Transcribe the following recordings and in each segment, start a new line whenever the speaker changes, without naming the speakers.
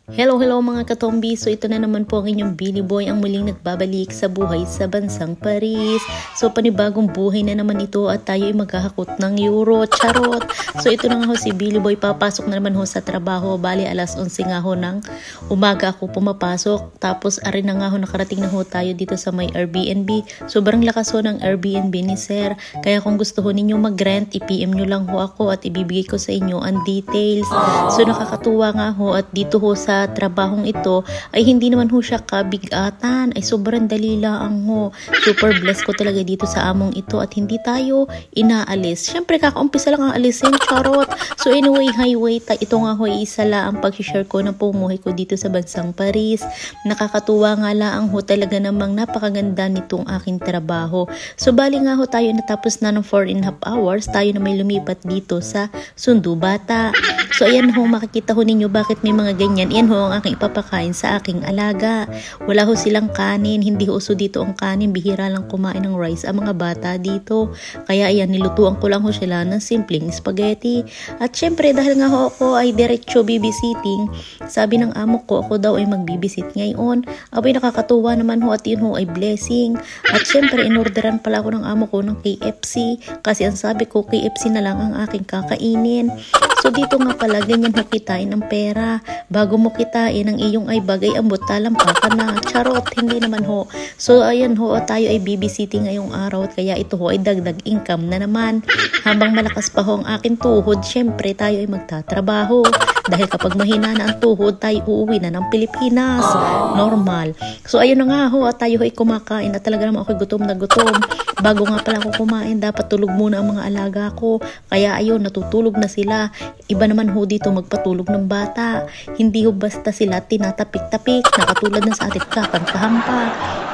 Hello, hello mga katombi. So ito na naman po ang inyong Billy Boy, ang muling nagbabalik sa buhay sa bansang Paris. So panibagong buhay na naman ito at tayo ay maghahakot ng euro. Charot! So ito na nga ho si Billy Boy, papasok na naman ho sa trabaho. Bali alas 11 nga ho ng umaga ako pumapasok. Tapos arin na nga ho, nakarating na ho tayo dito sa may Airbnb. Sobrang lakas ho ng Airbnb ni Sir. Kaya kung gusto ho ninyo mag-rent, i-PM nyo lang ho ako at ibibigay ko sa inyo ang details. So nakakatuwa nga ho at dito ho sa trabahong ito ay hindi naman ho siya kabigatan, ay sobrang dali lang ho. Super blessed ko talaga dito sa among ito at hindi tayo inaalis. Syempre kakaumpisa lang ang alisin, charot. So anyway, highway, ito nga ho isa lang ang pag-share ko ng pumuhay ko dito sa bansang Paris. Nakakatuwa nga lang ho, talaga namang napakaganda nitong aking trabaho. So bali nga ho tayo natapos na ng 4.5 hours, tayo na may lumipat dito sa Sundo Bata. So ayan ho, makikita ho ninyo bakit may mga ganyan. Yan ho ang aking ipapakain sa aking alaga. Wala ho silang kanin, hindi ho uso dito ang kanin, bihira lang kumain ng rice ang mga bata dito. Kaya ayan, nilutuan ko lang ho sila ng simpleng spaghetti. At syempre dahil nga ho ako ay diretso babysitting, sabi ng amo ko ako daw ay magbibisit ngayon. Abay nakakatuwa naman ho at yun ho ay blessing. At syempre inorderan pala ako ng amo ko ng KFC kasi ang sabi ko KFC na lang ang aking kakainin. So dito nga pala ganyan ho kitain ang pera. Bago mo kitain ang iyong ay bagay ambot talampakan na. Charot, hindi naman ho. So ayan ho, tayo ay babysitting ngayong araw at kaya ito ho ay dagdag income na naman. Habang malakas pa ho ang akin tuhod, syempre tayo ay magtatrabaho. Dahil kapag mahina na ang tuhod, tayo uuwi na ng Pilipinas. Normal. So ayun na nga ho, tayo ay kumakain at talaga naman ako gutom na gutom. Bago nga pala ako kumain, dapat tulog muna ang mga alaga ko. Kaya ayun, natutulog na sila. Iba naman ho dito magpatulog ng bata. Hindi ho basta sila tinatapik-tapik na katulad ng sa atin kakantahan pa.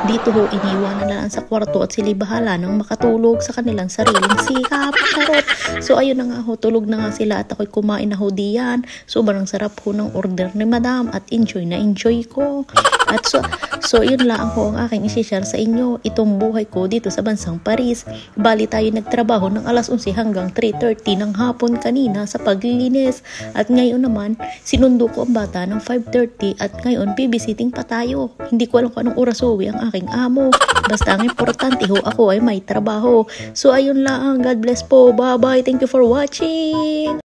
Dito ho, iniwanan na lang sa kwarto at sila bahala nang makatulog sa kanilang sariling sikap. Charot. So ayun na nga ho, tulog na nga sila at ako'y kumain na ho diyan. Sobrang sarap ho ng order ni Madam at enjoy na enjoy ko. At so yun lang ho ang aking isi-share sa inyo. Itong buhay ko dito sa bansang Paris. Bali tayo nagtrabaho ng alas 11 hanggang 3:30 ng hapon kanina sa paglilinis. At ngayon naman, sinundo ko ang bata ng 5:30 at ngayon babysitting pa tayo. Hindi ko alam kung anong oras uwi ang aking amo. Basta ang importante ho, ako ay may trabaho. So ayun lang. God bless po. Bye bye. Thank you for watching.